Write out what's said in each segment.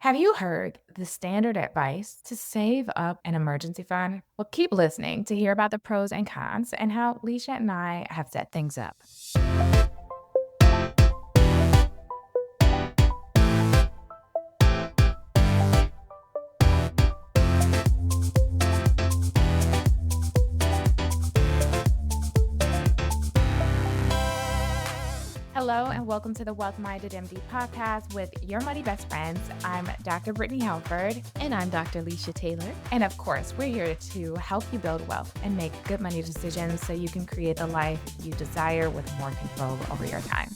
Have you heard the standard advice to save up an emergency fund? Well, keep listening to hear about the pros and cons and how Lisha and I have set things up. Hello, and welcome to the Wealth Minded MD podcast with your money best friends. I'm Dr. Brittne Halford. And I'm Dr. Lisha Taylor. And of course, we're here to help you build wealth and make good money decisions so you can create the life you desire with more control over your time.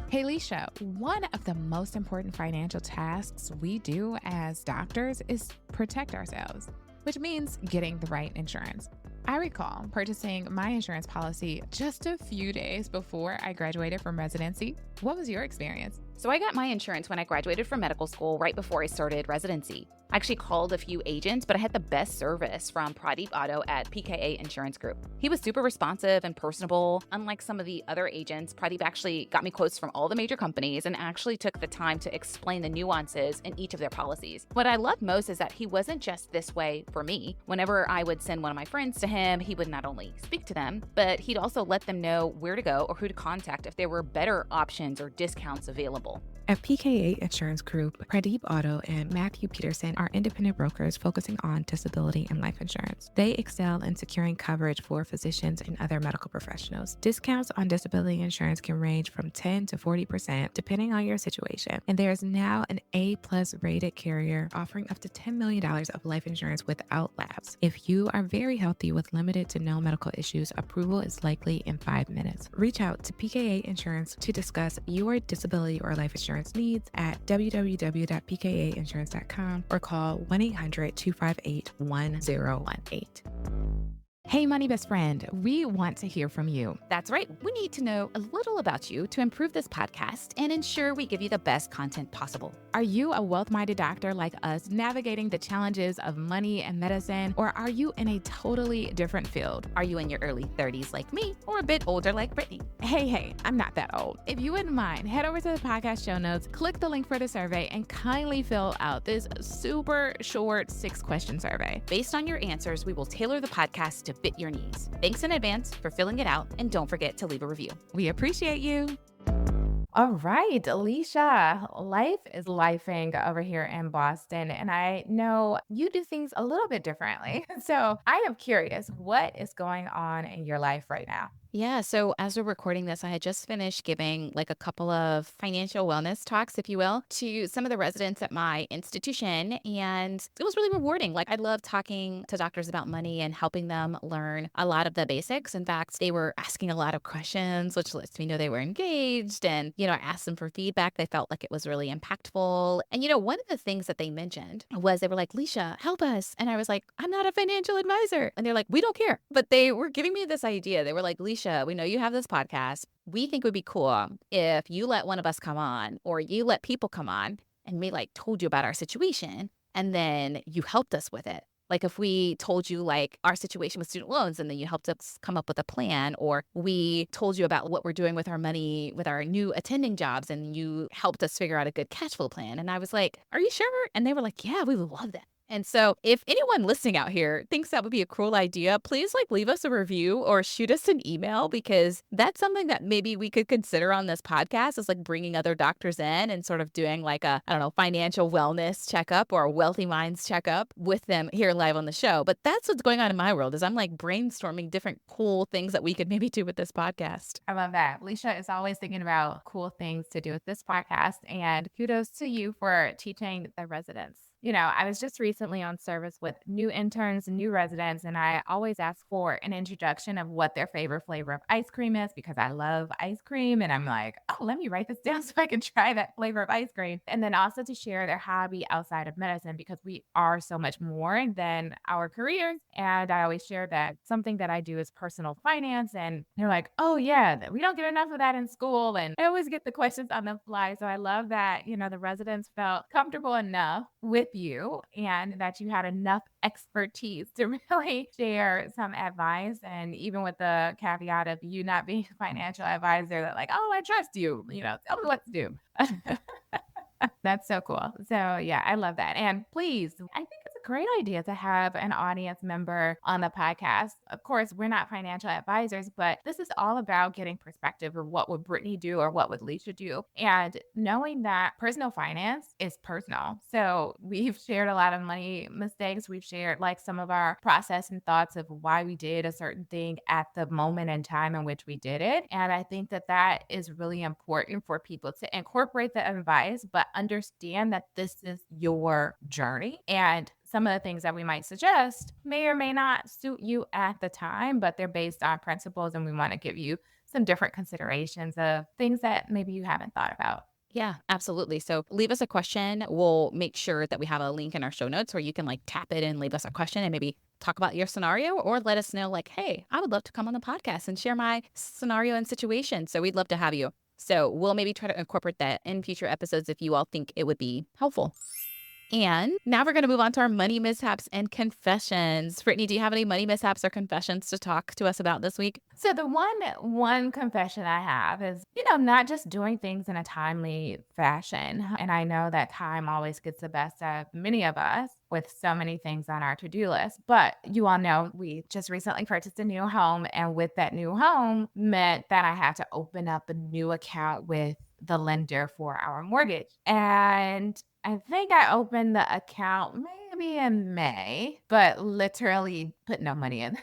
Hey, Lisha, one of the most important financial tasks we do as doctors is protect ourselves, which means getting the right insurance. I recall purchasing my insurance policy just a few days before I graduated from residency. What was your experience? So I got my insurance when I graduated from medical school right before I started residency. I actually called a few agents, but I had the best service from Pradeep Auto at PKA Insurance Group. He was super responsive and personable. Unlike some of the other agents, Pradeep actually got me quotes from all the major companies and actually took the time to explain the nuances in each of their policies. What I loved most is that he wasn't just this way for me. Whenever I would send one of my friends to him, he would not only speak to them, but he'd also let them know where to go or who to contact if there were better options or discounts available. At PKA Insurance Group, Pradeep Auto and Matthew Peterson are independent brokers focusing on disability and life insurance. They excel in securing coverage for physicians and other medical professionals. Discounts on disability insurance can range from 10 to 40% depending on your situation. And there is now an A-plus rated carrier offering up to $10 million of life insurance without lapse. If you are very healthy with limited to no medical issues, approval is likely in 5 minutes. Reach out to PKA Insurance to discuss your disability or life insurance needs at www.pkainsurance.com or call 1-800-258-1018. Hey, money best friend, we want to hear from you. That's right. We need to know a little about you to improve this podcast and ensure we give you the best content possible. Are you a wealth-minded doctor like us navigating the challenges of money and medicine, or are you in a totally different field? Are you in your early 30s like me or a bit older like Brittne? Hey, I'm not that old. If you wouldn't mind, head over to the podcast show notes, click the link for the survey, and kindly fill out this super short 6-question survey. Based on your answers, we will tailor the podcast to fit your needs. Thanks in advance for filling it out, and don't forget to leave a review. We appreciate you. All right, Lisha, life is lifing over here in Boston, and I know you do things a little bit differently. So I am curious, what is going on in your life right now? Yeah, so as we're recording this, I had just finished giving like a couple of financial wellness talks, if you will, to some of the residents at my institution. And it was really rewarding. Like, I love talking to doctors about money and helping them learn a lot of the basics. In fact, they were asking a lot of questions, which lets me know they were engaged. And, I asked them for feedback. They felt like it was really impactful. And, one of the things that they mentioned was they were like, Lisha, help us. And I was like, I'm not a financial advisor. And they're like, we don't care. But they were giving me this idea. They were like, Lisha, we know you have this podcast. We think it would be cool if you let one of us come on or you let people come on and we told you about our situation and then you helped us with it. Like if we told you our situation with student loans and then you helped us come up with a plan, or we told you about what we're doing with our money, with our new attending jobs, and you helped us figure out a good cash flow plan. And I was like, are you sure? And they were like, yeah, we would love that. And so if anyone listening out here thinks that would be a cool idea, please leave us a review or shoot us an email, because that's something that maybe we could consider on this podcast, is bringing other doctors in and sort of doing a, I don't know, financial wellness checkup or a wealthy minds checkup with them here live on the show. But that's what's going on in my world, is I'm brainstorming different cool things that we could maybe do with this podcast. I love that. Lisha is always thinking about cool things to do with this podcast, and kudos to you for teaching the residents. I was just recently on service with new interns and new residents, and I always ask for an introduction of what their favorite flavor of ice cream is, because I love ice cream. And I'm like, oh, let me write this down so I can try that flavor of ice cream. And then also to share their hobby outside of medicine, because we are so much more than our careers. And I always share that something that I do is personal finance. And they're like, oh, yeah, we don't get enough of that in school. And I always get the questions on the fly. So I love that, the residents felt comfortable enough with you and that you had enough expertise to really share some advice. And even with the caveat of you not being a financial advisor, that oh, I trust you, tell me what to do. That's so cool. So, yeah, I love that. And please, I think it's a great idea to have an audience member on the podcast. Of course, we're not financial advisors, but this is all about getting perspective of what would Brittne do or what would Lisha do. And knowing that personal finance is personal. So, we've shared a lot of money mistakes. We've shared like some of our process and thoughts of why we did a certain thing at the moment in time in which we did it. And I think that that is really important for people to incorporate the advice, but understand that this is your journey. And some of the things that we might suggest may or may not suit you at the time, but they're based on principles. And we want to give you some different considerations of things that maybe you haven't thought about. Yeah, absolutely. So leave us a question. We'll make sure that we have a link in our show notes where you can like tap it and leave us a question and maybe talk about your scenario or let us know like, hey, I would love to come on the podcast and share my scenario and situation. So we'd love to have you. So we'll maybe try to incorporate that in future episodes if you all think it would be helpful. And now we're going to move on to our money mishaps and confessions. Brittne, do you have any money mishaps or confessions to talk to us about this week? So the one confession I have is, not just doing things in a timely fashion. And I know that time always gets the best of many of us with so many things on our to-do list. But you all know we just recently purchased a new home, and with that new home meant that I had to open up a new account with the lender for our mortgage. And I think I opened the account maybe in May, but literally put no money in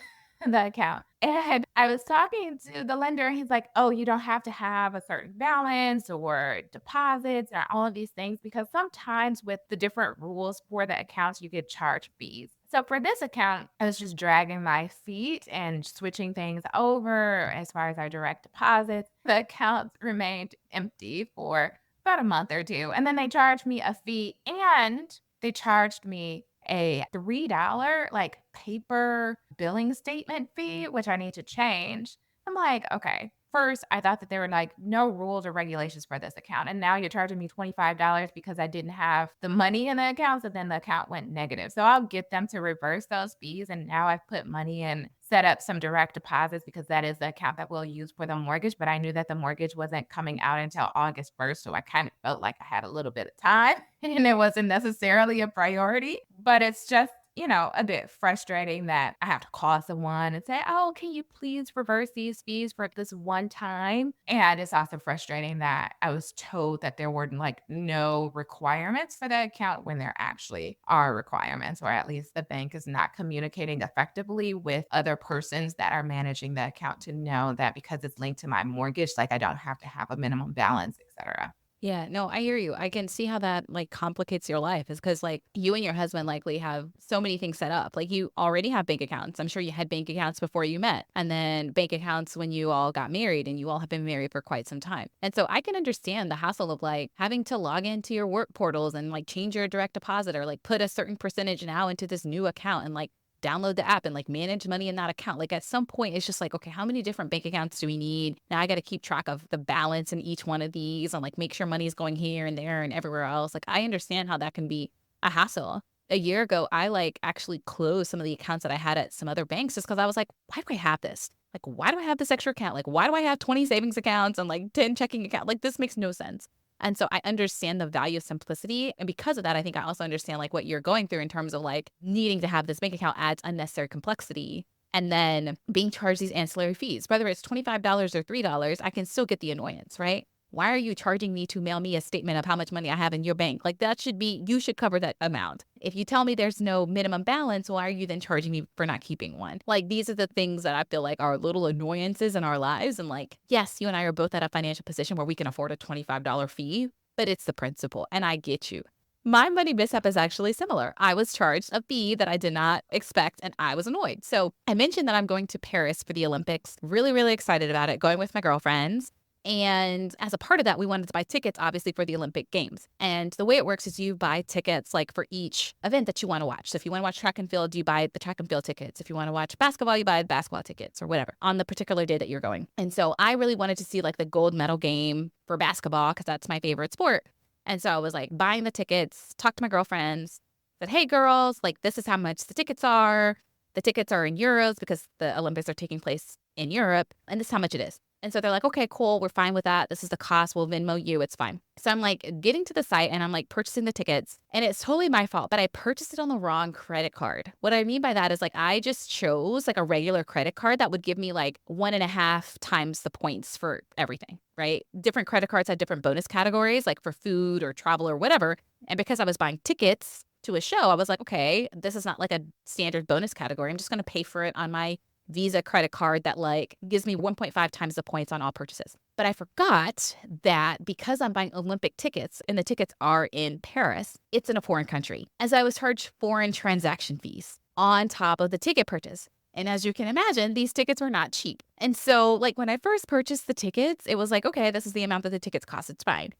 the account. And I was talking to the lender, and he's like, "Oh, you don't have to have a certain balance or deposits or all of these things because sometimes with the different rules for the accounts, you get charged fees." So for this account, I was just dragging my feet and switching things over as far as our direct deposits. The account remained empty for about a month or two. And then they charged me a fee, and they charged me a $3 like paper billing statement fee, which I need to change. I'm like, okay. First, I thought that there were like no rules or regulations for this account. And now you're charging me $25 because I didn't have the money in the account. So then the account went negative. So I'll get them to reverse those fees. And now I've put money in, set up some direct deposits because that is the account that we'll use for the mortgage. But I knew that the mortgage wasn't coming out until August 1st. So I kind of felt like I had a little bit of time and it wasn't necessarily a priority. But it's just, a bit frustrating that I have to call someone and say, "Oh, can you please reverse these fees for this one time?" And it's also frustrating that I was told that there were like no requirements for the account when there actually are requirements, or at least the bank is not communicating effectively with other persons that are managing the account to know that because it's linked to my mortgage, like I don't have to have a minimum balance, etc. Yeah, no, I hear you. I can see how that like complicates your life is because like you and your husband likely have so many things set up. Like you already have bank accounts. I'm sure you had bank accounts before you met, and then bank accounts when you all got married, and you all have been married for quite some time. And so I can understand the hassle of like having to log into your work portals and like change your direct deposit or like put a certain percentage now into this new account and like download the app and like manage money in that account. Like at some point, it's just like, okay, how many different bank accounts do we need? Now I got to keep track of the balance in each one of these and like make sure money is going here and there and everywhere else. Like I understand how that can be a hassle. A year ago, I like actually closed some of the accounts that I had at some other banks just because I was like, why do I have this? Like, why do I have this extra account? Like, why do I have 20 savings accounts and like 10 checking accounts? Like, this makes no sense. And so I understand the value of simplicity. And because of that, I think I also understand like what you're going through in terms of like needing to have this bank account adds unnecessary complexity. And then being charged these ancillary fees, whether it's $25 or $3, I can still get the annoyance, right? Why are you charging me to mail me a statement of how much money I have in your bank? Like that should be, you should cover that amount. If you tell me there's no minimum balance, why are you then charging me for not keeping one? Like these are the things that I feel like are little annoyances in our lives. And like, yes, you and I are both at a financial position where we can afford a $25 fee, but it's the principle. And I get you. My money mishap is actually similar. I was charged a fee that I did not expect and I was annoyed. So I mentioned that I'm going to Paris for the Olympics. Really, really excited about it, going with my girlfriends. And as a part of that, we wanted to buy tickets, obviously, for the Olympic Games. And the way it works is you buy tickets like for each event that you want to watch. So if you want to watch track and field, you buy the track and field tickets. If you want to watch basketball, you buy the basketball tickets or whatever on the particular day that you're going. And so I really wanted to see like the gold medal game for basketball because that's my favorite sport. And so I was like buying the tickets, talked to my girlfriends, said, "Hey girls, like this is how much the tickets are. The tickets are in euros because the Olympics are taking place in Europe. And this is how much it is." And so they're like, okay, cool. We're fine with that. This is the cost. We'll Venmo you. It's fine. So I'm like getting to the site and I'm like purchasing the tickets and it's totally my fault, but I purchased it on the wrong credit card. What I mean by that is like, I just chose like a regular credit card that would give me like 1.5 times the points for everything, right? Different credit cards had different bonus categories, like for food or travel or whatever. And because I was buying tickets to a show, I was like, okay, this is not like a standard bonus category. I'm just going to pay for it on my Visa credit card that like gives me 1.5 times the points on all purchases. But I forgot that because I'm buying Olympic tickets and the tickets are in Paris, it's in a foreign country. As I was charged foreign transaction fees on top of the ticket purchase. And as you can imagine, these tickets were not cheap. And so like when I first purchased the tickets, it was like, okay, this is the amount that the tickets cost. It's fine.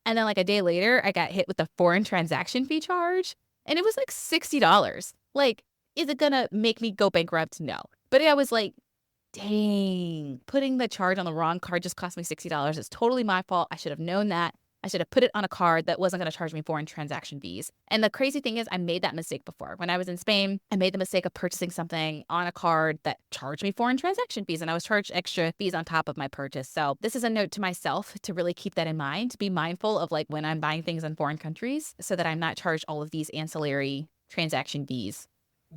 And then like a day later, I got hit with the foreign transaction fee charge and it was like $60. Like, is it gonna make me go bankrupt? No. But I was like, dang, putting the charge on the wrong card just cost me $60. It's totally my fault. I should have known that. I should have put it on a card that wasn't going to charge me foreign transaction fees. And the crazy thing is, I made that mistake before. When I was in Spain, I made the mistake of purchasing something on a card that charged me foreign transaction fees, and I was charged extra fees on top of my purchase. So this is a note to myself to really keep that in mind, to be mindful of like when I'm buying things in foreign countries so that I'm not charged all of these ancillary transaction fees.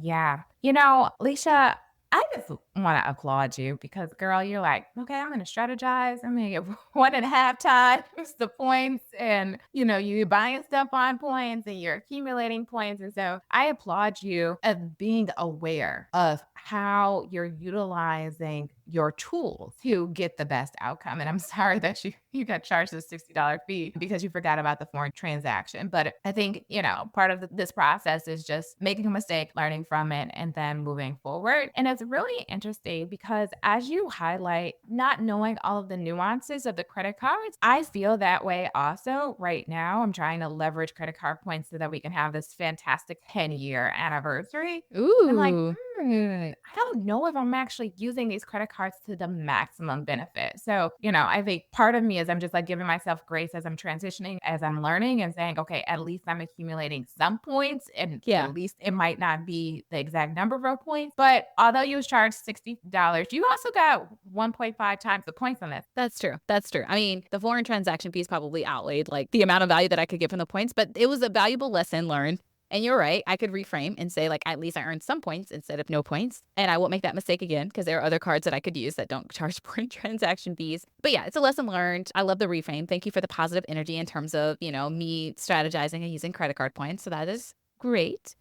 Yeah. Lisha, I just want to applaud you because, girl, you're like, okay, I'm going to strategize. I'm going to get 1.5 times the points. And, you're buying stuff on points and you're accumulating points. And so I applaud you of being aware of how you're utilizing your tools to get the best outcome. And I'm sorry that you got charged a $60 fee because you forgot about the foreign transaction. But I think, part of this process is just making a mistake, learning from it, and then moving forward. And it's really interesting because as you highlight not knowing all of the nuances of the credit cards, I feel that way also right now. I'm trying to leverage credit card points so that we can have this fantastic 10-year anniversary. I'm like, Ooh. I don't know if I'm actually using these credit cards to the maximum benefit. So, I think part of me is I'm just like giving myself grace as I'm transitioning, as I'm learning and saying, okay, at least I'm accumulating some points and Yeah. at least it might not be the exact number of points. But although you was charged $60, you also got 1.5 times the points on this. That's true. That's true. I mean, the foreign transaction fees probably outweighed like the amount of value that I could get from the points, but it was a valuable lesson learned. And you're right. I could reframe and say, like, at least I earned some points instead of no points. And I won't make that mistake again because there are other cards that I could use that don't charge foreign transaction fees. But yeah, it's a lesson learned. I love the reframe. Thank you for the positive energy in terms of, me strategizing and using credit card points. So that is great.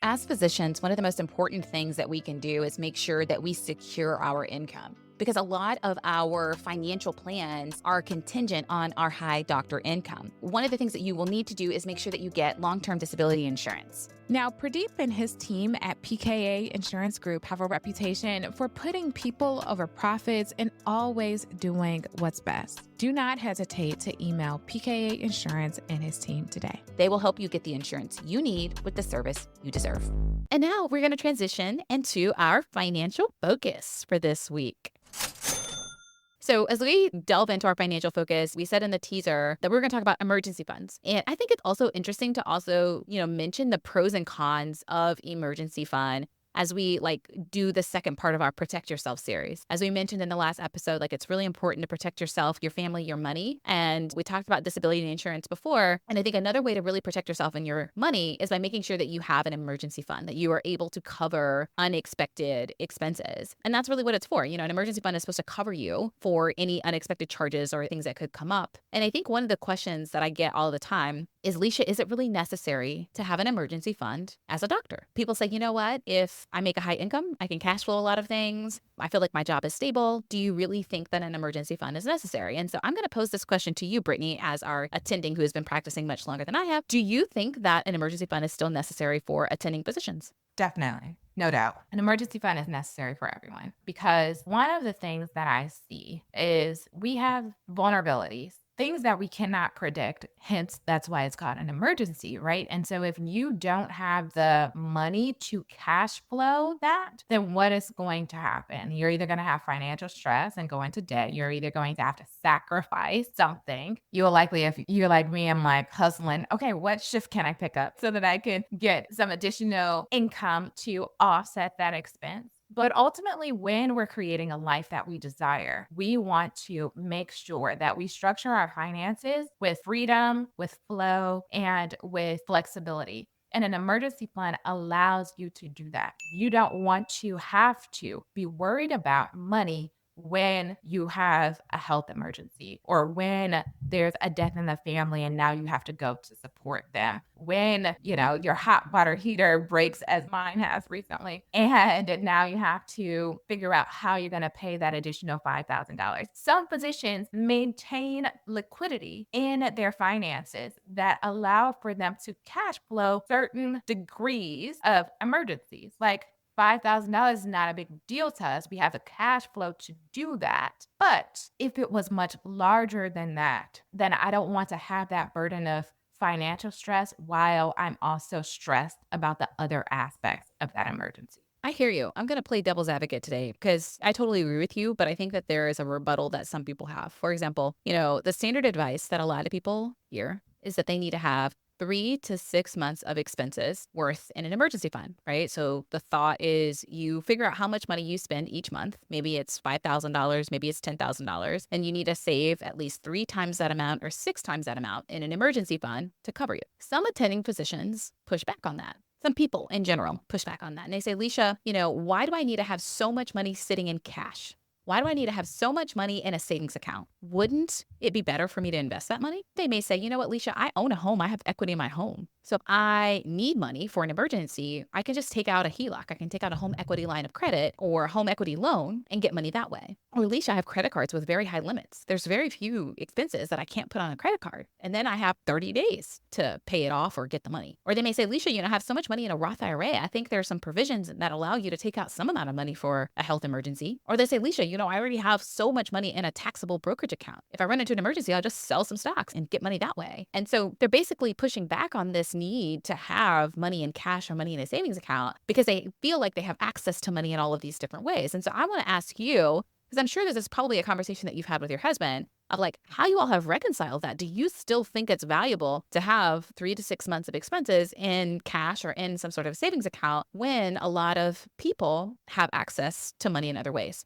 As physicians, one of the most important things that we can do is make sure that we secure our income because a lot of our financial plans are contingent on our high doctor income. One of the things that you will need to do is make sure that you get long-term disability insurance. Now, Pradeep and his team at PKA Insurance Group have a reputation for putting people over profits and always doing what's best. Do not hesitate to email PKA Insurance and his team today. They will help you get the insurance you need with the service you deserve. And now we're going to transition into our financial focus for this week. So as we delve into our financial focus, we said in the teaser that we're going to talk about emergency funds. And I think it's also interesting to also, mention the pros and cons of emergency fund as we do the second part of our Protect Yourself series. As we mentioned in the last episode, it's really important to protect yourself, your family, your money. And we talked about disability insurance before. And I think another way to really protect yourself and your money is by making sure that you have an emergency fund, that you are able to cover unexpected expenses. And that's really what it's for. An emergency fund is supposed to cover you for any unexpected charges or things that could come up. And I think one of the questions that I get all the time is, Lisha, is it really necessary to have an emergency fund as a doctor? People say, you know what, if I make a high income, I can cash flow a lot of things. I feel like my job is stable. Do you really think that an emergency fund is necessary? And so I'm going to pose this question to you, Brittne, as our attending who has been practicing much longer than I have. Do you think that an emergency fund is still necessary for attending physicians? Definitely. No doubt. An emergency fund is necessary for everyone because one of the things that I see is we have vulnerabilities, things that we cannot predict. Hence, that's why it's called an emergency, right? And so if you don't have the money to cash flow that, then what is going to happen? You're either going to have financial stress and go into debt. You're either going to have to sacrifice something. You will likely, if you're like me, I'm like hustling. Okay, what shift can I pick up so that I can get some additional income to offset that expense? But ultimately, when we're creating a life that we desire, we want to make sure that we structure our finances with freedom, with flow, and with flexibility. And an emergency fund allows you to do that. You don't want to have to be worried about money when you have a health emergency or when there's a death in the family and now you have to go to support them. When, your hot water heater breaks as mine has recently, and now you have to figure out how you're going to pay that additional $5,000. Some physicians maintain liquidity in their finances that allow for them to cash flow certain degrees of emergencies. Like $5,000 is not a big deal to us. We have the cash flow to do that. But if it was much larger than that, then I don't want to have that burden of financial stress while I'm also stressed about the other aspects of that emergency. I hear you. I'm going to play devil's advocate today because I totally agree with you, but I think that there is a rebuttal that some people have. For example, the standard advice that a lot of people hear is that they need to have 3 to 6 months of expenses worth in an emergency fund, right? So the thought is you figure out how much money you spend each month. Maybe it's $5,000, maybe it's $10,000, and you need to save at least 3 times that amount or 6 times that amount in an emergency fund to cover you. Some attending physicians push back on that. Some people in general push back on that. And they say, Lisha, why do I need to have so much money sitting in cash? Why do I need to have so much money in a savings account? Wouldn't it be better for me to invest that money? They may say, you know what, Lisha, I own a home. I have equity in my home. So if I need money for an emergency, I can just take out a HELOC. I can take out a home equity line of credit or a home equity loan and get money that way. Or Lisha, I have credit cards with very high limits. There's very few expenses that I can't put on a credit card. And then I have 30 days to pay it off or get the money. Or they may say, Lisha, I have so much money in a Roth IRA. I think there are some provisions that allow you to take out some amount of money for a health emergency. Or they say, Lisha, I already have so much money in a taxable brokerage account. If I run into an emergency, I'll just sell some stocks and get money that way. And so they're basically pushing back on this need to have money in cash or money in a savings account because they feel like they have access to money in all of these different ways. And so I want to ask you, because I'm sure this is probably a conversation that you've had with your husband of like how you all have reconciled that. Do you still think it's valuable to have 3 to 6 months of expenses in cash or in some sort of savings account when a lot of people have access to money in other ways?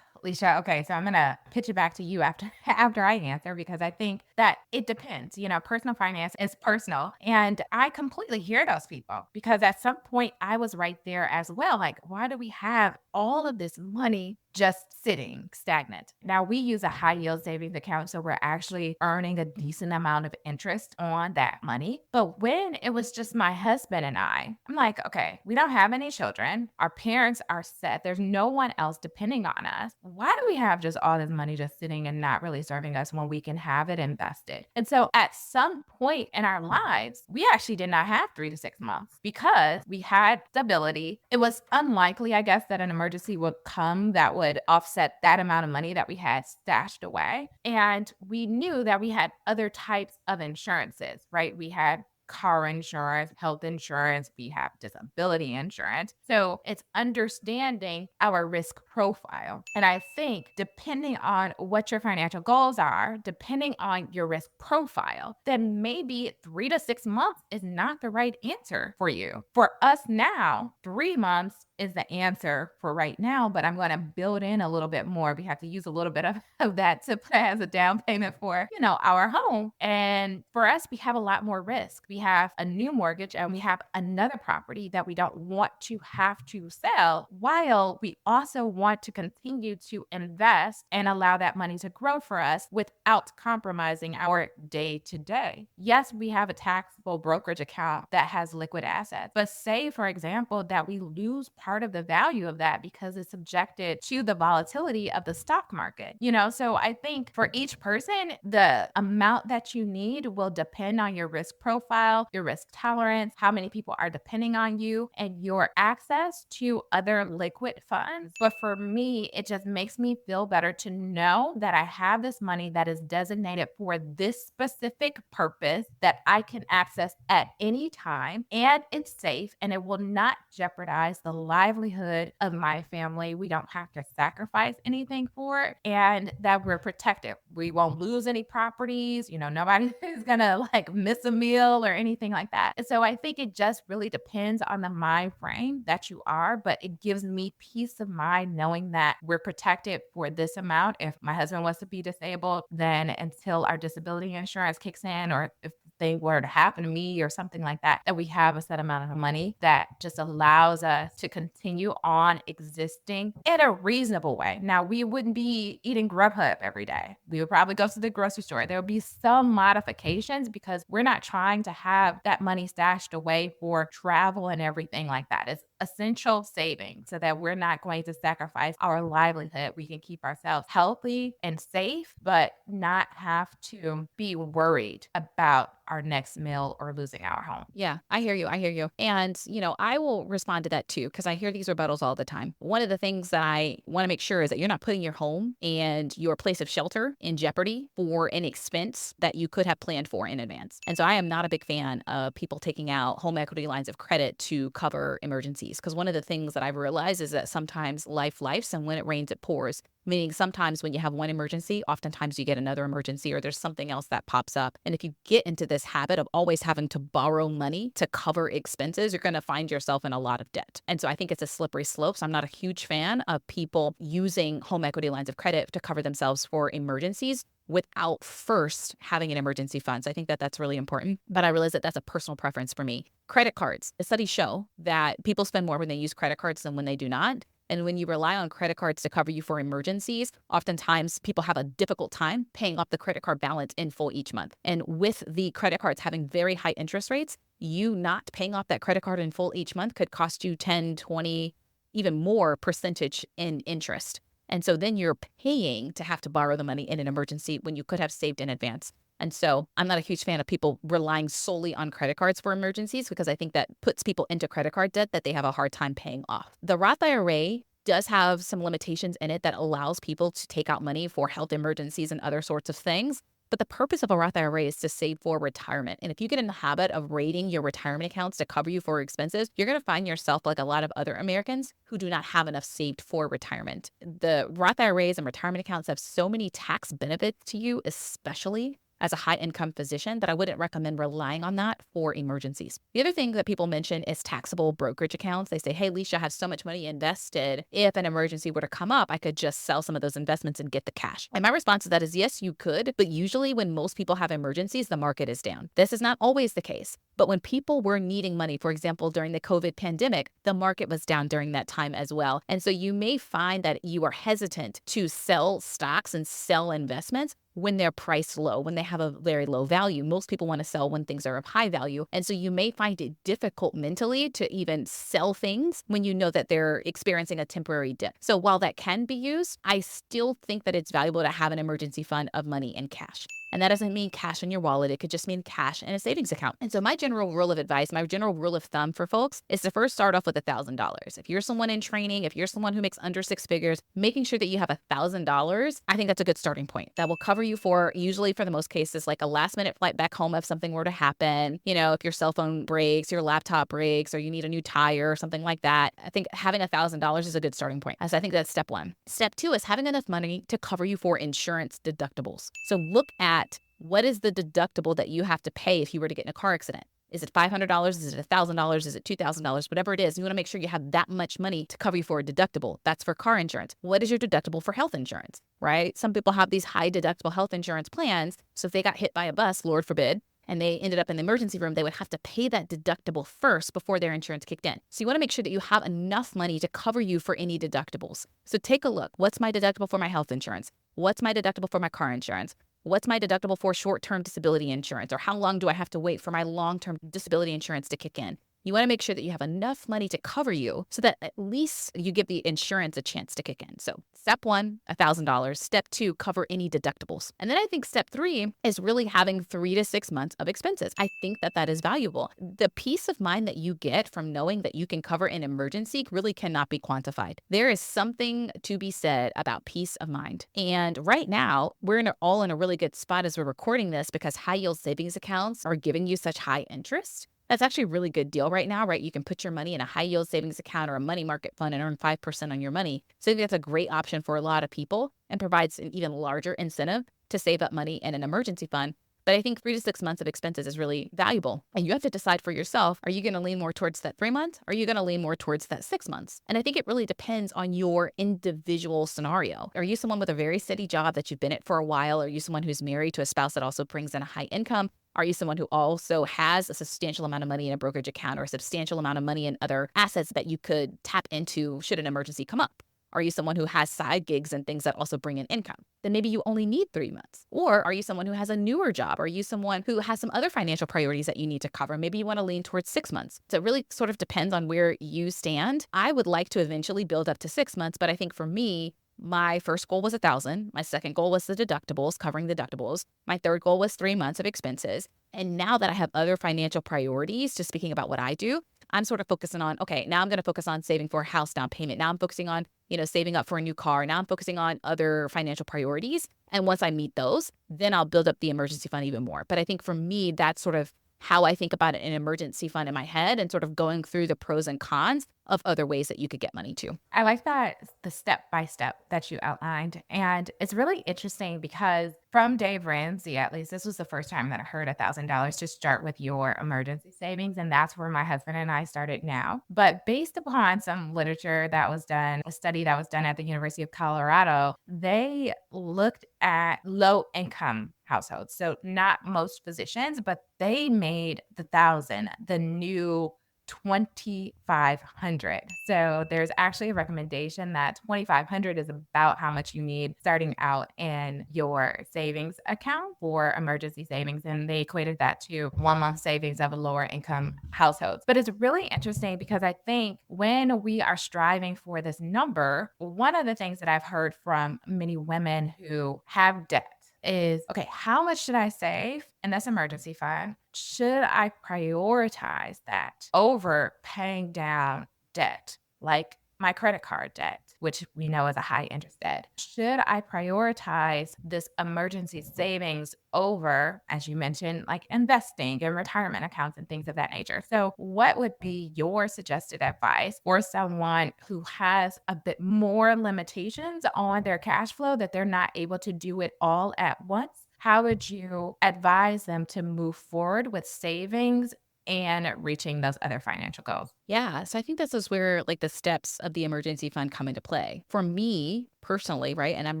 Lisha, okay, so I'm gonna pitch it back to you after after I answer because I think that it depends. Personal finance is personal, and I completely hear those people because at some point I was right there as well. Like, why do we have all of this money just sitting stagnant? Now we use a high yield savings account, so we're actually earning a decent amount of interest on that money. But when it was just my husband and I'm like, okay, we don't have any children. Our parents are set. There's no one else depending on us. Why do we have just all this money just sitting and not really serving us when we can have it invested? And so at some point in our lives, we actually did not have 3 to 6 months because we had stability. It was unlikely, I guess, that an emergency would come that would offset that amount of money that we had stashed away. And we knew that we had other types of insurances, right? We had car insurance, health insurance, we have disability insurance. So it's understanding our risk profile. And I think depending on what your financial goals are, depending on your risk profile, then maybe 3 to 6 months is not the right answer for you. For us now, 3 months is the answer for right now, but I'm going to build in a little bit more. We have to use a little bit of that to put as a down payment for, our home. And for us, we have a lot more risk. We have a new mortgage and we have another property that we don't want to have to sell while we also want to continue to invest and allow that money to grow for us without compromising our day to day. Yes, we have a taxable brokerage account that has liquid assets, but say, for example, that we lose part of the value of that because it's subjected to the volatility of the stock market. So I think for each person, the amount that you need will depend on your risk profile, your risk tolerance, how many people are depending on you, and your access to other liquid funds. But for me, it just makes me feel better to know that I have this money that is designated for this specific purpose that I can access at any time, and it's safe and it will not jeopardize the livelihood of my family. We don't have to sacrifice anything for it, and that we're protected. We won't lose any properties. Nobody is gonna like miss a meal or anything like that. And so I think it just really depends on the mind frame that you are, but it gives me peace of mind knowing that we're protected for this amount. If my husband was to be disabled, then until our disability insurance kicks in, or if thing were to happen to me or something like that, that we have a set amount of money that just allows us to continue on existing in a reasonable way. Now, we wouldn't be eating Grubhub every day. We would probably go to the grocery store. There would be some modifications because we're not trying to have that money stashed away for travel and everything like that. It's essential savings so that we're not going to sacrifice our livelihood. We can keep ourselves healthy and safe, but not have to be worried about our next meal or losing our home. Yeah, I hear you. I hear you. And, I will respond to that too, because I hear these rebuttals all the time. One of the things that I want to make sure is that you're not putting your home and your place of shelter in jeopardy for an expense that you could have planned for in advance. And so I am not a big fan of people taking out home equity lines of credit to cover emergencies, because one of the things that I've realized is that sometimes life lifes, and when it rains, it pours. Meaning sometimes when you have one emergency, oftentimes you get another emergency, or there's something else that pops up. And if you get into this habit of always having to borrow money to cover expenses, you're going to find yourself in a lot of debt. And so I think it's a slippery slope. So I'm not a huge fan of people using home equity lines of credit to cover themselves for emergencies without first having an emergency fund. So I think that that's really important. But I realize that that's a personal preference for me. Credit cards. The studies show that people spend more when they use credit cards than when they do not. And when you rely on credit cards to cover you for emergencies, oftentimes people have a difficult time paying off the credit card balance in full each month. And with the credit cards having very high interest rates, you not paying off that credit card in full each month could cost you 10, 20, even more percentage in interest. And so then you're paying to have to borrow the money in an emergency when you could have saved in advance. And so I'm not a huge fan of people relying solely on credit cards for emergencies, because I think that puts people into credit card debt that they have a hard time paying off. The Roth IRA does have some limitations in it that allows people to take out money for health emergencies and other sorts of things. But the purpose of a Roth IRA is to save for retirement. And if you get in the habit of raiding your retirement accounts to cover you for expenses, you're going to find yourself like a lot of other Americans who do not have enough saved for retirement. The Roth IRAs and retirement accounts have so many tax benefits to you, especially as a high income physician, that I wouldn't recommend relying on that for emergencies. The other thing that people mention is taxable brokerage accounts. They say, hey, Lisha, I have so much money invested. If an emergency were to come up, I could just sell some of those investments and get the cash. And my response to that is yes, you could. But usually when most people have emergencies, the market is down. This is not always the case. But when people were needing money, for example, during the COVID pandemic, the market was down during that time as well. And so you may find that you are hesitant to sell stocks and sell investments when they're priced low, when they have a very low value. Most people want to sell when things are of high value. And so you may find it difficult mentally to even sell things when you know that they're experiencing a temporary dip. So while that can be used, I still think that it's valuable to have an emergency fund of money in cash. And that doesn't mean cash in your wallet. It could just mean cash in a savings account. And so my general rule of advice, my general rule of thumb for folks is to first start off with $1,000. If you're someone in training, if you're someone who makes under 6 figures, making sure that you have $1,000, I think that's a good starting point. That will cover you for, usually for the most cases, like a last minute flight back home if something were to happen. If your cell phone breaks, your laptop breaks, or you need a new tire or something like that. I think having $1,000 is a good starting point. So I think that's step one. Step two is having enough money to cover you for insurance deductibles. So look at what is the deductible that you have to pay if you were to get in a car accident. Is it $500? Is it $1,000? Is it $2,000? Whatever it is, you want to make sure you have that much money to cover you for a deductible. That's for car insurance. What is your deductible for health insurance, right? Some people have these high deductible health insurance plans. So if they got hit by a bus, Lord forbid, and they ended up in the emergency room, they would have to pay that deductible first before their insurance kicked in. So you want to make sure that you have enough money to cover you for any deductibles. So take a look. What's my deductible for my health insurance? What's my deductible for my car insurance? What's my deductible for short-term disability insurance? Or how long do I have to wait for my long-term disability insurance to kick in? You want to make sure that you have enough money to cover you so that at least you give the insurance a chance to kick in. So step one, $1,000. Step two, cover any deductibles. And then I think step three is really having 3 to 6 months of expenses. I think that that is valuable. The peace of mind that you get from knowing that you can cover an emergency really cannot be quantified. There is something to be said about peace of mind. And right now, we're all in a really good spot as we're recording this because high yield savings accounts are giving you such high interest. That's actually a really good deal right now, right? You can put your money in a high yield savings account or a money market fund and earn 5% on your money. So I think that's a great option for a lot of people and provides an even larger incentive to save up money in an emergency fund. But I think 3 to 6 months of expenses is really valuable. And you have to decide for yourself, are you going to lean more towards that 3 months? Are you going to lean more towards that 6 months? And I think it really depends on your individual scenario. Are you someone with a very steady job that you've been at for a while? Are you someone who's married to a spouse that also brings in a high income? Are you someone who also has a substantial amount of money in a brokerage account or a substantial amount of money in other assets that you could tap into should an emergency come up? Are you someone who has side gigs and things that also bring in income? Then maybe you only need 3 months. Or are you someone who has a newer job? Are you someone who has some other financial priorities that you need to cover? Maybe you want to lean towards 6 months. So it really sort of depends on where you stand. I would like to eventually build up to 6 months, but I think for me, my first goal was 1,000. My second goal was the deductibles, covering the deductibles. My third goal was 3 months of expenses. And now that I have other financial priorities, just speaking about what I do, I'm sort of focusing on, okay, now I'm going to focus on saving for a house down payment. Now I'm focusing on, saving up for a new car. Now I'm focusing on other financial priorities. And once I meet those, then I'll build up the emergency fund even more. But I think for me, that's sort of how I think about an emergency fund in my head and sort of going through the pros and cons of other ways that you could get money to. I like that, the step by step that you outlined. And it's really interesting because from Dave Ramsey, at least, this was the first time that I heard $1,000 to start with your emergency savings. And that's where my husband and I started now. But based upon some literature that was done, a study that was done at the University of Colorado, they looked at low income households. So not most physicians, but they made the 1,000 the new 2,500. So there's actually a recommendation that 2,500 is about how much you need starting out in your savings account for emergency savings. And they equated that to 1 month savings of a lower income households. But it's really interesting because I think when we are striving for this number, one of the things that I've heard from many women who have debt is, okay, how much should I save in this emergency fund? Should I prioritize that over paying down debt, like my credit card debt, which we know is a high interest debt? Should I prioritize this emergency savings over, as you mentioned, like investing in retirement accounts and things of that nature? So what would be your suggested advice for someone who has a bit more limitations on their cash flow, that they're not able to do it all at once? How would you advise them to move forward with savings and reaching those other financial goals? Yeah. So I think this is where like the steps of the emergency fund come into play. For me personally, right? And I'm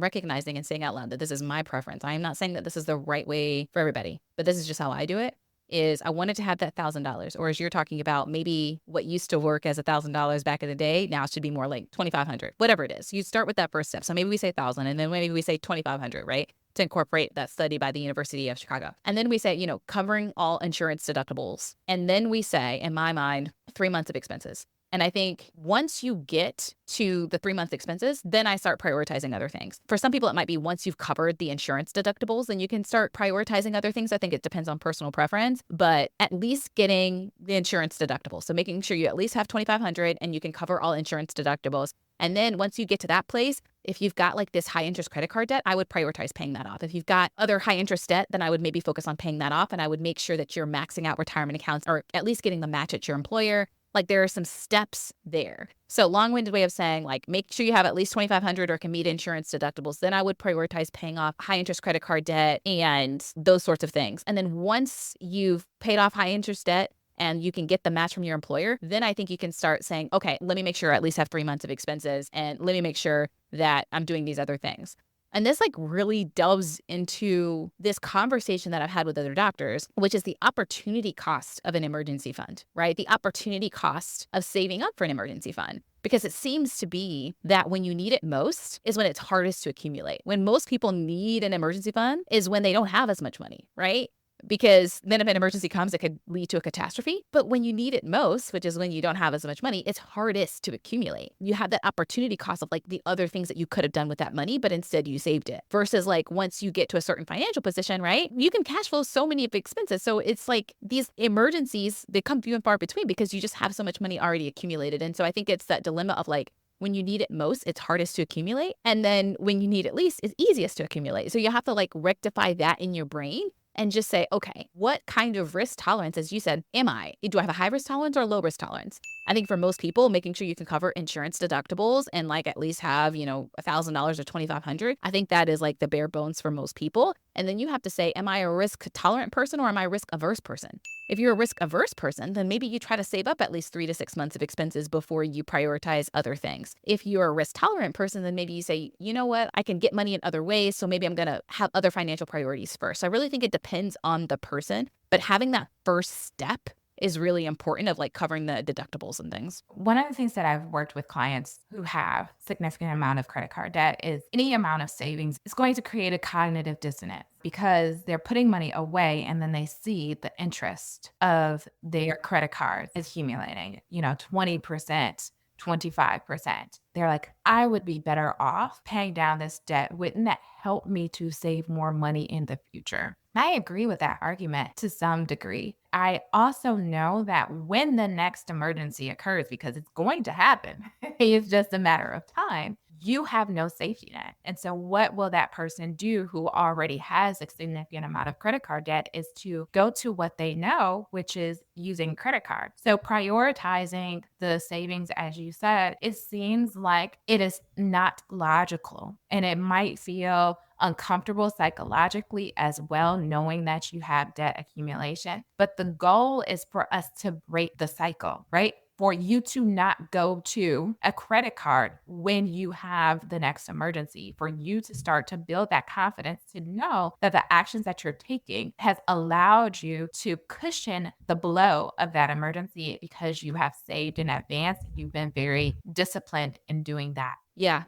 recognizing and saying out loud that this is my preference. I am not saying that this is the right way for everybody, but this is just how I do it. Is I wanted to have that $1,000, or as you're talking about, maybe what used to work as $1,000 back in the day now should be more like 2,500, whatever it is. You start with that first step. So maybe we say 1,000, and then maybe we say 2,500, right? To incorporate that study by the University of Chicago. And then we say, covering all insurance deductibles. And then we say, in my mind, 3 months of expenses. And I think once you get to the 3 month expenses, then I start prioritizing other things. For some people, it might be once you've covered the insurance deductibles, then you can start prioritizing other things. I think it depends on personal preference, but at least getting the insurance deductibles. So making sure you at least have 2,500 and you can cover all insurance deductibles. And then once you get to that place, if you've got like this high interest credit card debt, I would prioritize paying that off. If you've got other high interest debt, then I would maybe focus on paying that off. And I would make sure that you're maxing out retirement accounts or at least getting the match at your employer. Like there are some steps there. So long-winded way of saying, like, make sure you have at least 2,500 or can meet insurance deductibles. Then I would prioritize paying off high interest credit card debt and those sorts of things. And then once you've paid off high interest debt and you can get the match from your employer, then I think you can start saying, okay, let me make sure I at least have 3 months of expenses and let me make sure that I'm doing these other things. And this like really delves into this conversation that I've had with other doctors, which is the opportunity cost of an emergency fund, right? The opportunity cost of saving up for an emergency fund. Because it seems to be that when you need it most is when it's hardest to accumulate. When most people need an emergency fund is when they don't have as much money, right? Because then if an emergency comes, it could lead to a catastrophe. But when you need it most, which is when you don't have as much money, it's hardest to accumulate. You have that opportunity cost of like the other things that you could have done with that money, but instead you saved it. Versus like once you get to a certain financial position, right? You can cash flow so many of the expenses. So it's like these emergencies, they come few and far between because you just have so much money already accumulated. And so I think it's that dilemma of like, when you need it most, it's hardest to accumulate. And then when you need it least, it's easiest to accumulate. So you have to like rectify that in your brain and just say, okay, what kind of risk tolerance, as you said, am I? Do I have a high risk tolerance or a low risk tolerance? I think for most people, making sure you can cover insurance deductibles and like at least have, $1,000 or 2,500. I think that is like the bare bones for most people. And then you have to say, am I a risk tolerant person or am I a risk averse person? If you're a risk averse person, then maybe you try to save up at least 3 to 6 months of expenses before you prioritize other things. If you're a risk tolerant person, then maybe you say, you know what, I can get money in other ways. So maybe I'm going to have other financial priorities first. So I really think it depends on the person, but having that first step is really important of like covering the deductibles and things. One of the things that I've worked with clients who have significant amount of credit card debt is any amount of savings is going to create a cognitive dissonance because they're putting money away and then they see the interest of their credit cards accumulating, 20%. 25%. They're like, I would be better off paying down this debt. Wouldn't that help me to save more money in the future? I agree with that argument to some degree. I also know that when the next emergency occurs, because it's going to happen, it's just a matter of time, you have no safety net. And so what will that person do who already has a significant amount of credit card debt is to go to what they know, which is using credit cards. So prioritizing the savings, as you said, it seems like it is not logical and it might feel uncomfortable psychologically as well, knowing that you have debt accumulation. But the goal is for us to break the cycle, right? For you to not go to a credit card when you have the next emergency, for you to start to build that confidence to know that the actions that you're taking has allowed you to cushion the blow of that emergency because you have saved in advance. You've been very disciplined in doing that. Yeah.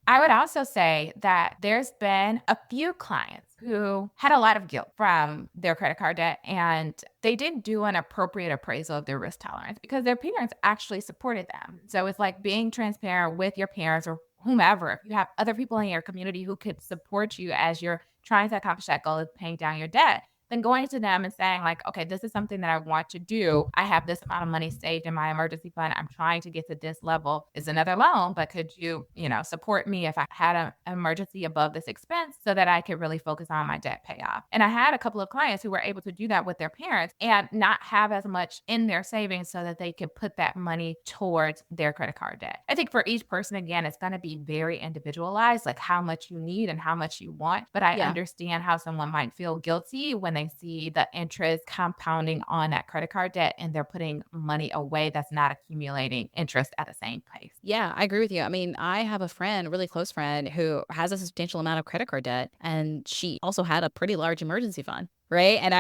I would also say that there's been a few clients who had a lot of guilt from their credit card debt and they didn't do an appropriate appraisal of their risk tolerance because their parents actually supported them. So it's like being transparent with your parents or whomever. If you have other people in your community who could support you as you're trying to accomplish that goal of paying down your debt, then going to them and saying like, okay, this is something that I want to do. I have this amount of money saved in my emergency fund. I'm trying to get to this level. Is another loan, but could you, support me if I had an emergency above this expense so that I could really focus on my debt payoff? And I had a couple of clients who were able to do that with their parents and not have as much in their savings so that they could put that money towards their credit card debt. I think for each person, again, it's going to be very individualized, like how much you need and how much you want. But I understand how someone might feel guilty when they see the interest compounding on that credit card debt and they're putting money away that's not accumulating interest at the same pace. Yeah, I agree with you. I mean, I have a friend, a really close friend, who has a substantial amount of credit card debt, and she also had a pretty large emergency fund, right? And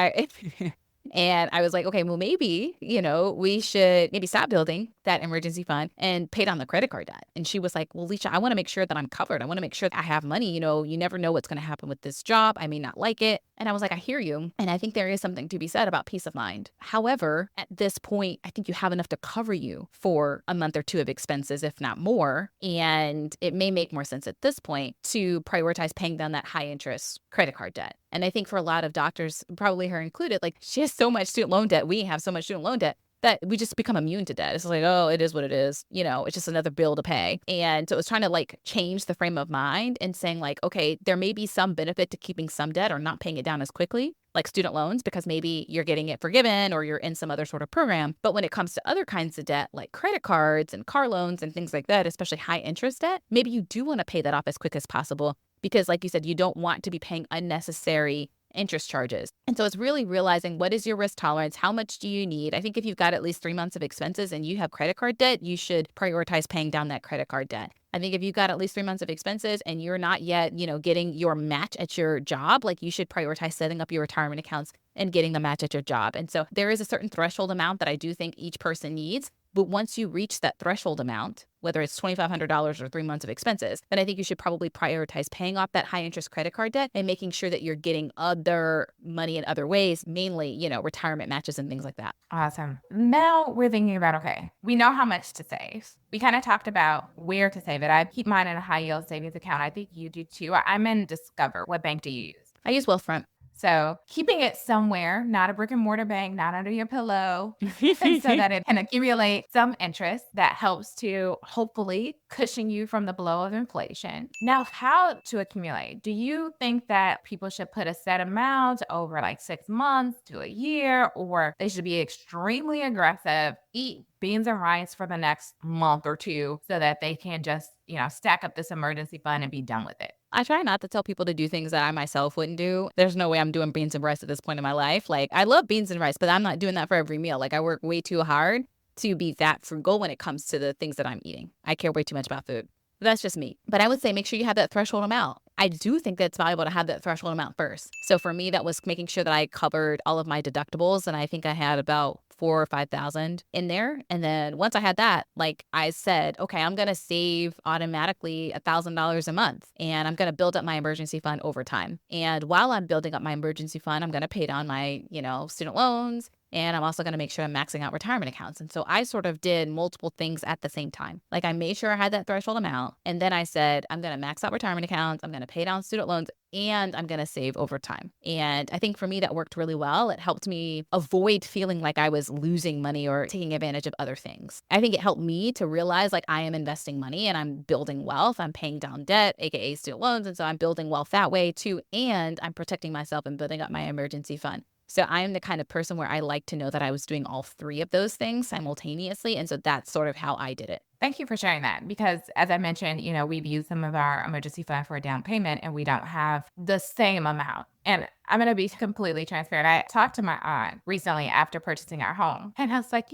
I was like, okay, well, maybe, we should maybe stop building that emergency fund and pay down the credit card debt. And she was like, well, Lisha, I want to make sure that I'm covered. I want to make sure that I have money. You never know what's going to happen with this job. I may not like it. And I was like, I hear you. And I think there is something to be said about peace of mind. However, at this point, I think you have enough to cover you for a month or two of expenses, if not more. And it may make more sense at this point to prioritize paying down that high interest credit card debt. And I think for a lot of doctors, probably her included, like she has so much student loan debt. We have so much student loan debt that we just become immune to debt. It's like, oh, it is what it is. It's just another bill to pay. And so it was trying to like change the frame of mind and saying like, okay, there may be some benefit to keeping some debt or not paying it down as quickly, like student loans, because maybe you're getting it forgiven or you're in some other sort of program. But when it comes to other kinds of debt, like credit cards and car loans and things like that, especially high interest debt, maybe you do want to pay that off as quick as possible because like you said, you don't want to be paying unnecessary interest charges. And so it's really realizing what is your risk tolerance? How much do you need? I think if you've got at least 3 months of expenses and you have credit card debt, you should prioritize paying down that credit card debt. I think if you've got at least 3 months of expenses and you're not yet, getting your match at your job, like you should prioritize setting up your retirement accounts and getting the match at your job. And so there is a certain threshold amount that I do think each person needs. But once you reach that threshold amount, whether it's $2,500 or 3 months of expenses, then I think you should probably prioritize paying off that high interest credit card debt and making sure that you're getting other money in other ways, mainly, retirement matches and things like that. Awesome. Now we're thinking about, okay, we know how much to save. We kind of talked about where to save it. I keep mine in a high yield savings account. I think you do too. I'm in Discover. What bank do you use? I use Wealthfront. So keeping it somewhere, not a brick and mortar bank, not under your pillow, and so that it can accumulate some interest that helps to hopefully cushion you from the blow of inflation. Now, how to accumulate? Do you think that people should put a set amount over like 6 months to a year, or they should be extremely aggressive, eat beans and rice for the next month or two so that they can just, stack up this emergency fund and be done with it? I try not to tell people to do things that I myself wouldn't do. There's no way I'm doing beans and rice at this point in my life. Like, I love beans and rice, but I'm not doing that for every meal. Like, I work way too hard to be that frugal when it comes to the things that I'm eating. I care way too much about food. That's just me. But I would say make sure you have that threshold amount. I do think that it's valuable to have that threshold amount first. So for me, that was making sure that I covered all of my deductibles. And I think I had about 4,000 or 5,000 in there. And then once I had that, like I said, okay, I'm going to save automatically $1,000 a month and I'm going to build up my emergency fund over time. And while I'm building up my emergency fund, I'm going to pay down my, student loans. And I'm also going to make sure I'm maxing out retirement accounts. And so I sort of did multiple things at the same time. Like I made sure I had that threshold amount. And then I said, I'm going to max out retirement accounts. I'm going to pay down student loans and I'm going to save over time. And I think for me, that worked really well. It helped me avoid feeling like I was losing money or taking advantage of other things. I think it helped me to realize like I am investing money and I'm building wealth. I'm paying down debt, AKA student loans. And so I'm building wealth that way too. And I'm protecting myself and building up my emergency fund. So I am the kind of person where I like to know that I was doing all three of those things simultaneously. And so that's sort of how I did it. Thank you for sharing that because as I mentioned, we've used some of our emergency fund for a down payment and we don't have the same amount. And I'm going to be completely transparent. I talked to my aunt recently after purchasing our home and I was like,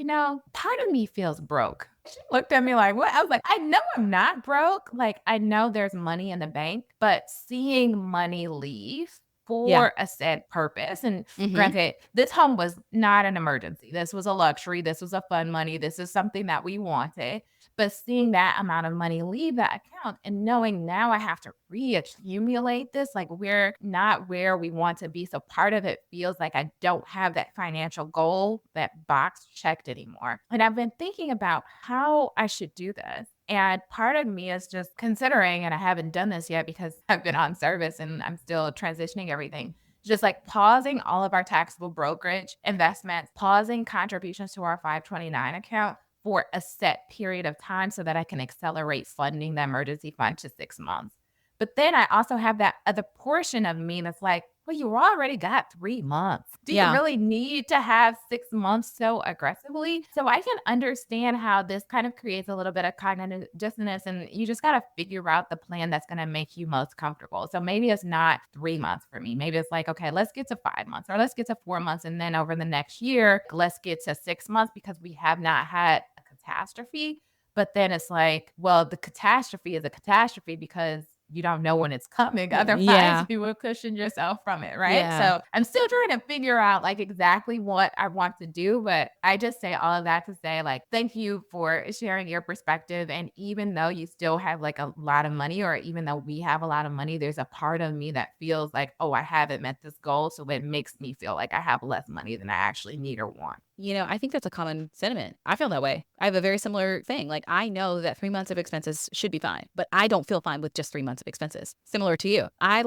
part of me feels broke. She looked at me like, what? I was like, I know I'm not broke. Like, I know there's money in the bank, but seeing money leave for a set purpose. And granted, this home was not an emergency. This was a luxury. This was a fun money. This is something that we wanted. But seeing that amount of money leave that account and knowing now I have to reaccumulate this, like we're not where we want to be. So part of it feels like I don't have that financial goal, that box checked anymore. And I've been thinking about how I should do this. And part of me is just considering, and I haven't done this yet because I've been on service and I'm still transitioning everything, just like pausing all of our taxable brokerage investments, pausing contributions to our 529 account for a set period of time so that I can accelerate funding the emergency fund to 6 months. But then I also have that other portion of me that's like, well, you already got 3 months. Do you really need to have 6 months so aggressively? So I can understand how this kind of creates a little bit of cognitive dissonance and you just got to figure out the plan that's going to make you most comfortable. So maybe it's not 3 months for me. Maybe it's like, okay, let's get to 5 months or let's get to 4 months. And then over the next year, let's get to 6 months because we have not had a catastrophe. But then it's like, well, the catastrophe is a catastrophe because you don't know when it's coming. Otherwise, you will cushion yourself from it, right? Yeah. So I'm still trying to figure out like exactly what I want to do. But I just say all of that to say like, thank you for sharing your perspective. And even though you still have like a lot of money or even though we have a lot of money, there's a part of me that feels like, oh, I haven't met this goal. So it makes me feel like I have less money than I actually need or want. I think that's a common sentiment. I feel that way. I have a very similar thing. Like I know that 3 months of expenses should be fine, but I don't feel fine with just 3 months of expenses. Similar to you. I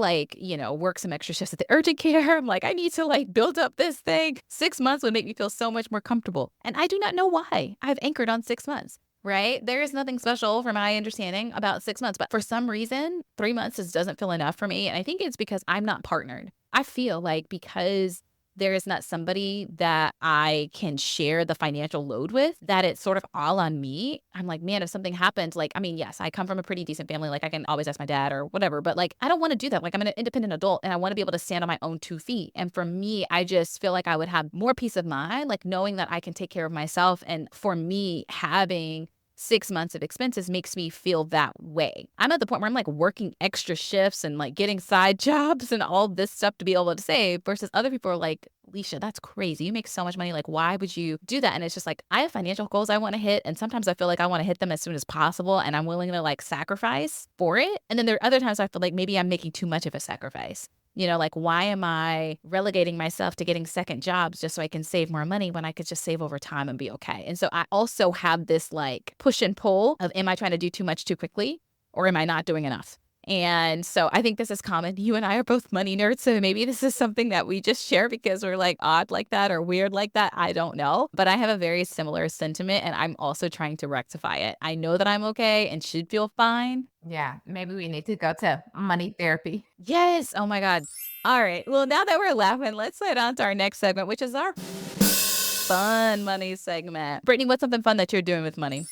work some extra shifts at the urgent care. I'm like, I need to build up this thing. 6 months would make me feel so much more comfortable. And I do not know why. I've anchored on 6 months. Right? There is nothing special from my understanding about 6 months, but for some reason, 3 months just doesn't feel enough for me. And I think it's because I'm not partnered. I feel like because there is not somebody that I can share the financial load with, that it's sort of all on me. I'm like, man, if something happens, yes, I come from a pretty decent family. Like I can always ask my dad or whatever, but I don't want to do that. Like I'm an independent adult and I want to be able to stand on my own 2 feet. And for me, I just feel like I would have more peace of mind, like knowing that I can take care of myself. And for me, having 6 months of expenses makes me feel that way. I'm at the point where I'm working extra shifts and getting side jobs and all this stuff to be able to save versus other people are like, Lisha, that's crazy. You make so much money. Why would you do that? And it's just I have financial goals I want to hit. And sometimes I feel like I want to hit them as soon as possible. And I'm willing to sacrifice for it. And then there are other times I feel like maybe I'm making too much of a sacrifice. Why am I relegating myself to getting second jobs just so I can save more money when I could just save over time and be okay? And so I also have this push and pull of, am I trying to do too much too quickly or am I not doing enough? And so I think this is common. You and I are both money nerds. So maybe this is something that we just share because we're odd like that or weird like that. I don't know. But I have a very similar sentiment and I'm also trying to rectify it. I know that I'm okay and should feel fine. Yeah, maybe we need to go to money therapy. Yes. Oh my God. All right. Well, now that we're laughing, let's head on to our next segment, which is our fun money segment. Brittne, what's something fun that you're doing with money?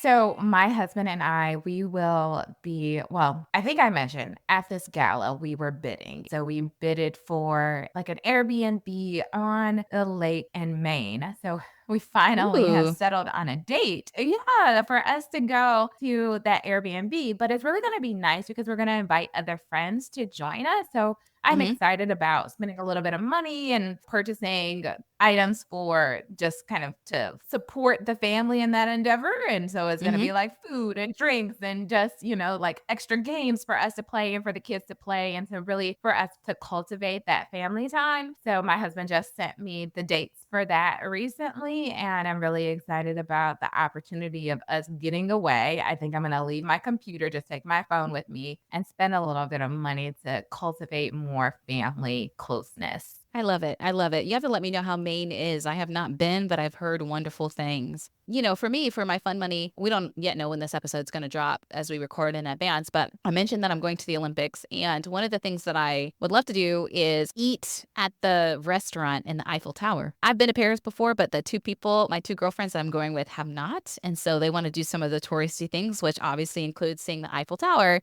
So my husband and I, we will be, well, I think I mentioned at this gala, we were bidding. So we bidded for like an Airbnb on the lake in Maine. So we finally have Ooh. settled on a date. Yeah, for us to go to that Airbnb. But it's really going to be nice because we're going to invite other friends to join us. So I'm Hmm. excited about spending a little bit of money and purchasing items for just kind of to support the family in that endeavor. And so it's going to Hmm. be like food and drinks and just, like extra games for us to play and for the kids to play and to really for us to cultivate that family time. So my husband just sent me the dates for that recently. And I'm really excited about the opportunity of us getting away. I think I'm going to leave my computer, just take my phone with me and spend a little bit of money to cultivate more family closeness. I love it. I love it. You have to let me know how Maine is. I have not been, but I've heard wonderful things. For me, for my fun money, we don't yet know when this episode's going to drop as we record in advance, but I mentioned that I'm going to the Olympics. And one of the things that I would love to do is eat at the restaurant in the Eiffel Tower. I've been to Paris before, but my two girlfriends that I'm going with have not. And so they want to do some of the touristy things, which obviously includes seeing the Eiffel Tower.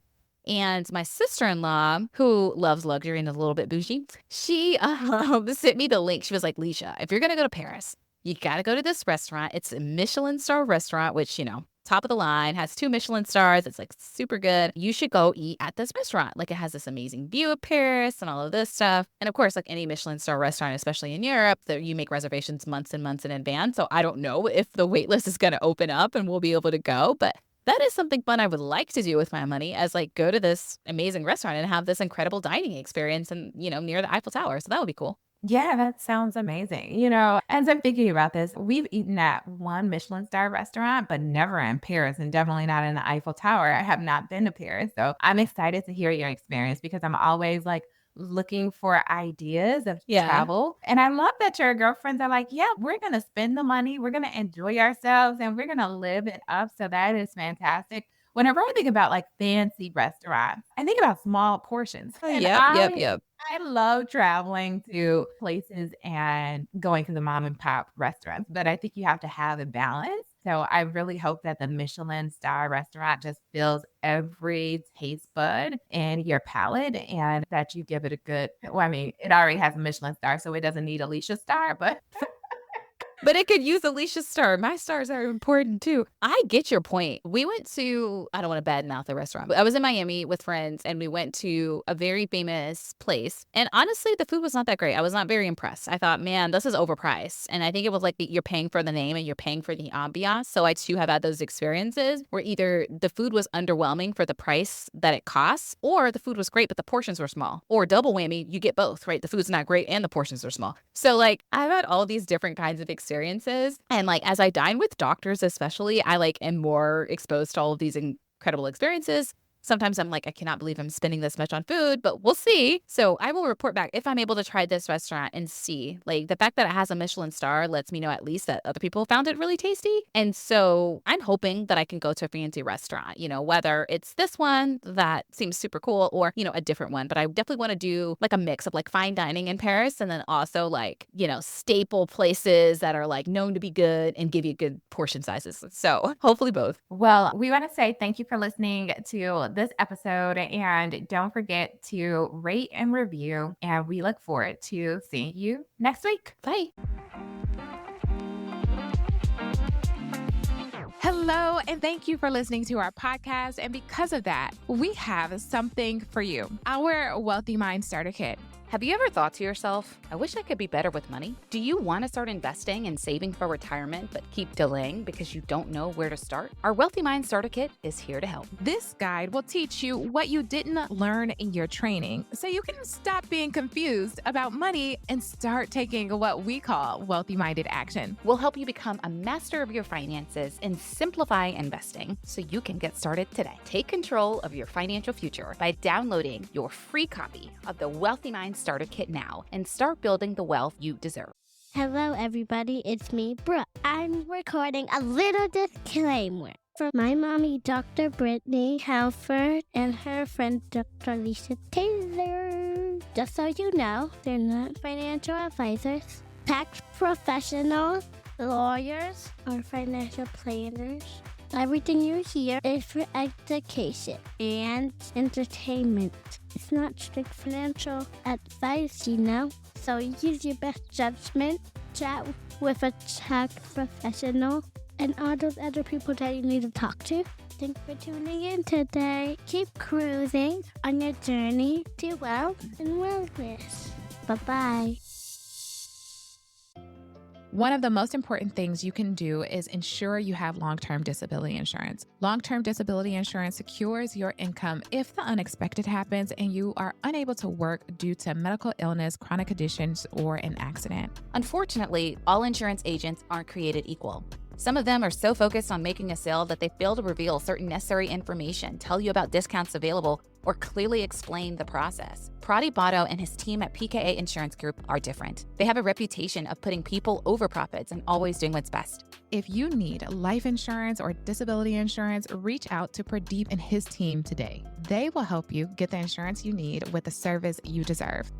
And my sister-in-law, who loves luxury and is a little bit bougie, she sent me the link. She was like, Lisha, if you're going to go to Paris, you got to go to this restaurant. It's a Michelin-star restaurant, which, top of the line, has 2 Michelin stars. It's like super good. You should go eat at this restaurant. Like it has this amazing view of Paris and all of this stuff. And of course, like any Michelin-star restaurant, especially in Europe, that you make reservations months and months in advance. So I don't know if the wait list is going to open up and we'll be able to go, but that is something fun I would like to do with my money as like go to this amazing restaurant and have this incredible dining experience and, near the Eiffel Tower. So that would be cool. Yeah, that sounds amazing. As I'm thinking about this, we've eaten at one Michelin star restaurant, but never in Paris and definitely not in the Eiffel Tower. I have not been to Paris. So I'm excited to hear your experience because I'm always like looking for ideas of Yeah. travel. And I love that your girlfriends are like, yeah, we're going to spend the money, we're going to enjoy ourselves, and we're going to live it up. So that is fantastic. Whenever I think about like fancy restaurants, I think about small portions. And Yep, yep, yep. I love traveling to places and going to the mom and pop restaurants, but I think you have to have a balance. So I really hope that the Michelin star restaurant just fills every taste bud in your palate and that you give it a good, well, I mean, it already has a Michelin star, so it doesn't need a Lisha star, but But it could use Alicia's star. My stars are important too. I get your point. We went to, I don't want to badmouth the restaurant, but I was in Miami with friends and we went to a very famous place. And honestly, the food was not that great. I was not very impressed. I thought, man, this is overpriced. And I think it was like you're paying for the name and you're paying for the ambiance. So I too have had those experiences where either the food was underwhelming for the price that it costs, or the food was great, but the portions were small. Or double whammy, you get both, right? The food's not great and the portions are small. So like I've had all these different kinds of experiences. And like as I dine with doctors, especially, I like am more exposed to all of these incredible experiences. Sometimes I'm like, I cannot believe I'm spending this much on food, but we'll see. So I will report back if I'm able to try this restaurant and see. Like the fact that it has a Michelin star lets me know at least that other people found it really tasty. And so I'm hoping that I can go to a fancy restaurant, whether it's this one that seems super cool or, a different one. But I definitely want to do like a mix of like fine dining in Paris and then also like, staple places that are like known to be good and give you good portion sizes. So hopefully both. well, we want to say thank you for listening to this episode. And don't forget to rate and review. And we look forward to seeing you next week. Bye. Hello, and thank you for listening to our podcast. And because of that, we have something for you, our Wealthy Mind Starter Kit. Have you ever thought to yourself, I wish I could be better with money? Do you want to start investing and saving for retirement, but keep delaying because you don't know where to start? Our Wealthy Mind Starter Kit is here to help. This guide will teach you what you didn't learn in your training so you can stop being confused about money and start taking what we call wealthy-minded action. We'll help you become a master of your finances and simplify investing so you can get started today. Take control of your financial future by downloading your free copy of the Wealthy Mind Starter Kit now and start building the wealth you deserve. Hello, everybody. It's me, Brooke. I'm recording a little disclaimer for my mommy, Dr. Brittne Halford, and her friend, Dr. Lisha Taylor. Just so you know, they're not financial advisors, tax professionals, lawyers, or financial planners. Everything you hear is for education and entertainment. It's not strict financial advice, So use your best judgment, chat with a tax professional, and all those other people that you need to talk to. Thanks for tuning in today. Keep cruising on your journey to wealth and wellness. Bye-bye. One of the most important things you can do is ensure you have long-term disability insurance. Long-term disability insurance secures your income if the unexpected happens and you are unable to work due to medical illness, chronic conditions, or an accident. Unfortunately, all insurance agents aren't created equal. Some of them are so focused on making a sale that they fail to reveal certain necessary information, tell you about discounts available, or clearly explain the process. Prati Botto and his team at PKA Insurance Group are different. They have a reputation of putting people over profits and always doing what's best. If you need life insurance or disability insurance, reach out to Pradeep and his team today. They will help you get the insurance you need with the service you deserve.